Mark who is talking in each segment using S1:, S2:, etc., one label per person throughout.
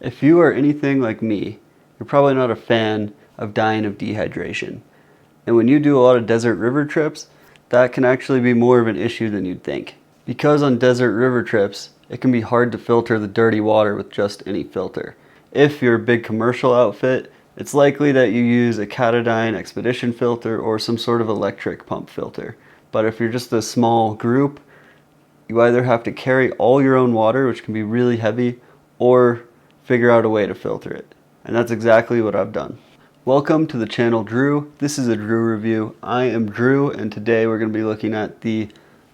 S1: If you are anything like me, you're probably not a fan of dying of dehydration. And when you do a lot of desert river trips, that can actually be more of an issue than you'd think. Because on desert river trips, it can be hard to filter the dirty water with just any filter. If you're a big commercial outfit, it's likely that you use a katadyn expedition filter or some sort of electric pump filter. But if you're just a small group, you either have to carry all your own water, which can be really heavy, or figure out a way to filter it. And that's exactly what I've done. Welcome to the channel Droo. This is a Droo review. I am Droo, and today we're going to be looking at the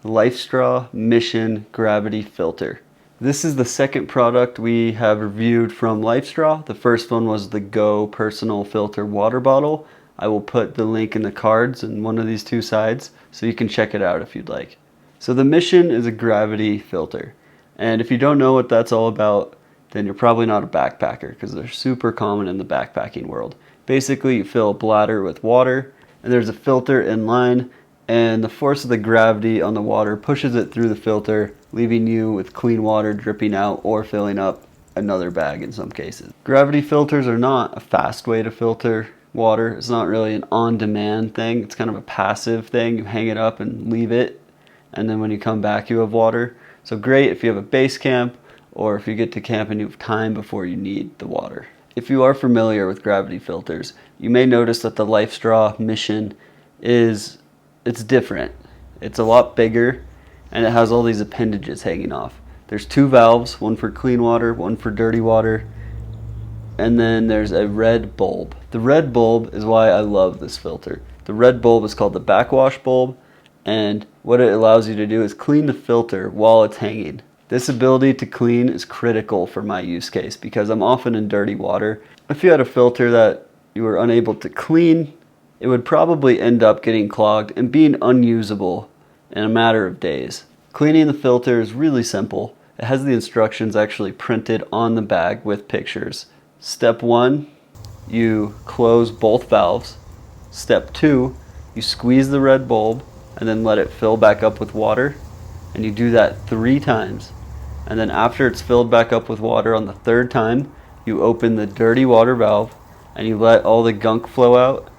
S1: LifeStraw Mission Gravity Filter. This is the second product we have reviewed from LifeStraw. The first one was the Go Personal Filter Water Bottle. I will put the link in the cards in one of these two sides so you can check it out if you'd like. So the Mission is a gravity filter. And if you don't know what that's all about, then you're probably not a backpacker, because they're super common in the backpacking world. Basically, you fill a bladder with water, and there's a filter in line, and the force of the gravity on the water pushes it through the filter, leaving you with clean water dripping out or filling up another bag in some cases. Gravity filters are not a fast way to filter water. It's not really an on-demand thing. It's kind of a passive thing. You hang it up and leave it, and then when you come back, you have water. So great if you have a base camp, or if you get to camp and you have time before you need the water. If you are familiar with gravity filters, you may notice that the LifeStraw Mission it's different. It's a lot bigger, and it has all these appendages hanging off. There's two valves, one for clean water, one for dirty water, and then there's a red bulb. The red bulb is why I love this filter. The red bulb is called the backwash bulb, and what it allows you to do is clean the filter while it's hanging. This ability to clean is critical for my use case because I'm often in dirty water. If you had a filter that you were unable to clean, it would probably end up getting clogged and being unusable in a matter of days. Cleaning the filter is really simple. It has the instructions actually printed on the bag with pictures. Step 1, you close both valves. Step 2, you squeeze the red bulb and then let it fill back up with water. And you do that 3 times. And then after it's filled back up with water on the 3rd time, you open the dirty water valve and you let all the gunk flow out,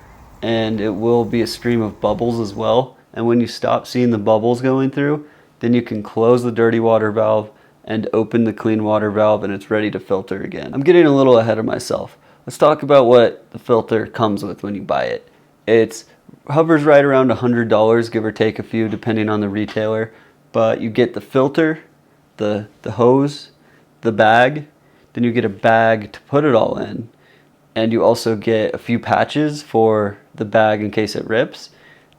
S1: and it will be a stream of bubbles as well. And when you stop seeing the bubbles going through, then you can close the dirty water valve and open the clean water valve, and it's ready to filter again. I'm getting a little ahead of myself. Let's talk about what the filter comes with when you buy it. It hovers right around $100, give or take a few depending on the retailer. But you get the filter, the hose, the bag, then you get a bag to put it all in, and you also get a few patches for the bag in case it rips,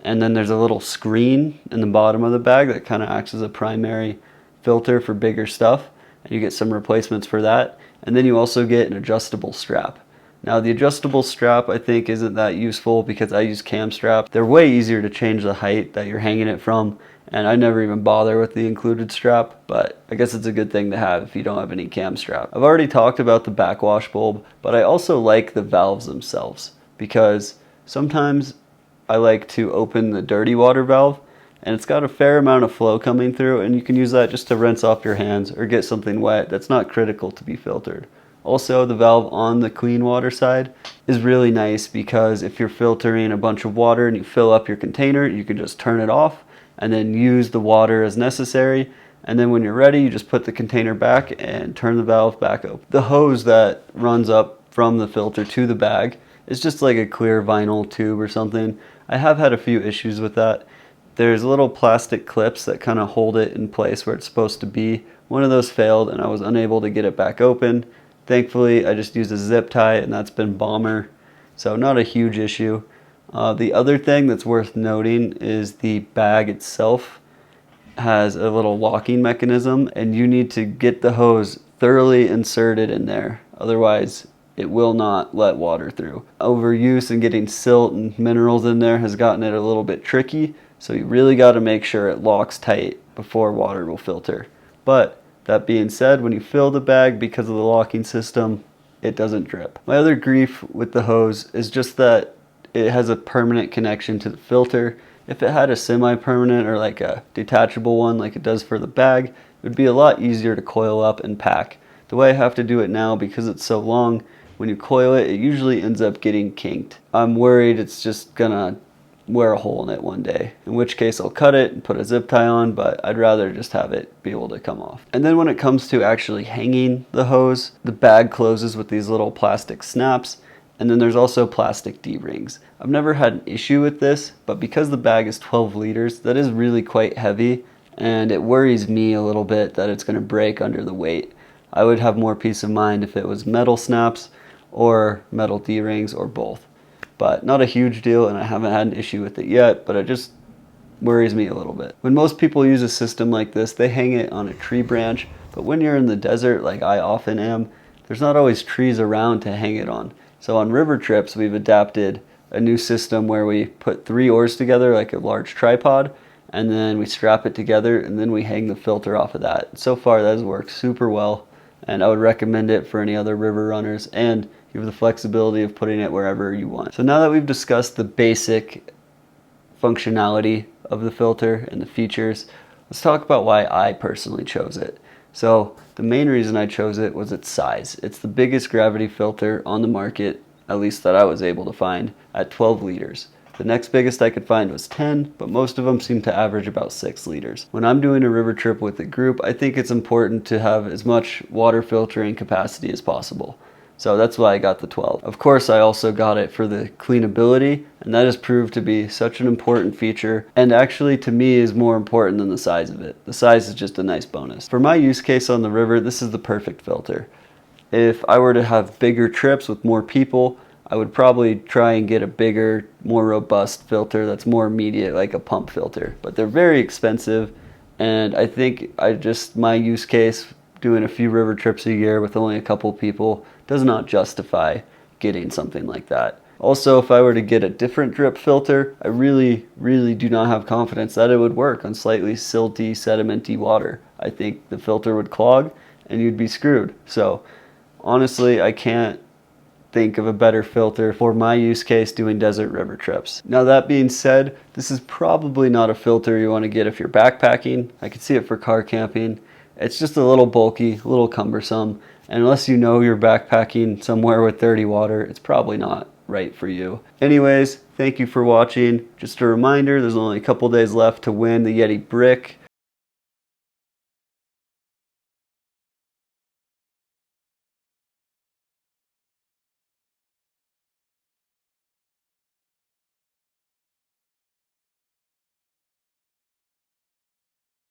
S1: and then there's a little screen in the bottom of the bag that kind of acts as a primary filter for bigger stuff, and you get some replacements for that, and then you also get an adjustable strap. Now the adjustable strap I think isn't that useful because I use cam straps. They're way easier to change the height that you're hanging it from, and I never even bother with the included strap, but I guess it's a good thing to have if you don't have any cam strap. I've already talked about the backwash bulb, but I also like the valves themselves because sometimes I like to open the dirty water valve and it's got a fair amount of flow coming through, and you can use that just to rinse off your hands or get something wet that's not critical to be filtered. Also, the valve on the clean water side is really nice because if you're filtering a bunch of water and you fill up your container, you can just turn it off and then use the water as necessary, and then when you're ready you just put the container back and turn the valve back open. The hose that runs up from the filter to the bag is just like a clear vinyl tube or something. I have had a few issues with that. There's little plastic clips that kind of hold it in place where it's supposed to be. One of those failed and I was unable to get it back open. Thankfully I just used a zip tie and that's been bomber, so not a huge issue. The other thing that's worth noting is the bag itself has a little locking mechanism, and you need to get the hose thoroughly inserted in there. Otherwise, it will not let water through. Overuse and getting silt and minerals in there has gotten it a little bit tricky, so you really got to make sure it locks tight before water will filter. But that being said, when you fill the bag, because of the locking system, it doesn't drip. My other grief with the hose is just that it has a permanent connection to the filter. If it had a semi-permanent or like a detachable one like it does for the bag, it would be a lot easier to coil up and pack. The way I have to do it now, because it's so long, when you coil it, it usually ends up getting kinked. I'm worried it's just gonna wear a hole in it one day, in which case I'll cut it and put a zip tie on, but I'd rather just have it be able to come off. And then when it comes to actually hanging the hose, the bag closes with these little plastic snaps, and then there's also plastic D-rings. I've never had an issue with this, but because the bag is 12 liters, that is really quite heavy, and it worries me a little bit that it's gonna break under the weight. I would have more peace of mind if it was metal snaps or metal D-rings or both. But not a huge deal, and I haven't had an issue with it yet, but it just worries me a little bit. When most people use a system like this, they hang it on a tree branch, but when you're in the desert, like I often am, there's not always trees around to hang it on. So on river trips, we've adapted a new system where we put 3 oars together like a large tripod, and then we strap it together, and then we hang the filter off of that. So far, that has worked super well, and I would recommend it for any other river runners, and you have the flexibility of putting it wherever you want. So now that we've discussed the basic functionality of the filter and the features, let's talk about why I personally chose it. So the main reason I chose it was its size. It's the biggest gravity filter on the market, at least that I was able to find, at 12 liters. The next biggest I could find was 10, but most of them seem to average about 6 liters. When I'm doing a river trip with a group, I think it's important to have as much water filtering capacity as possible. So that's why I got the 12. Of course, I also got it for the cleanability, and that has proved to be such an important feature, and actually to me is more important than the size of it. The size is just a nice bonus. For my use case on the river, this is the perfect filter. If I were to have bigger trips with more people, I would probably try and get a bigger, more robust filter that's more immediate, like a pump filter. But they're very expensive, and I think my use case, doing a few river trips a year with only a couple people, does not justify getting something like that. Also, if I were to get a different drip filter, I really do not have confidence that it would work on slightly silty, sedimenty water. I think the filter would clog and you'd be screwed. So honestly, I can't think of a better filter for my use case doing desert river trips. Now that being said, this is probably not a filter you want to get if you're backpacking. I could see it for car camping. It's just a little bulky, a little cumbersome, and unless you know you're backpacking somewhere with dirty water, it's probably not right for you. Anyways, thank you for watching. Just a reminder, there's only a couple days left to win the YETI Brick.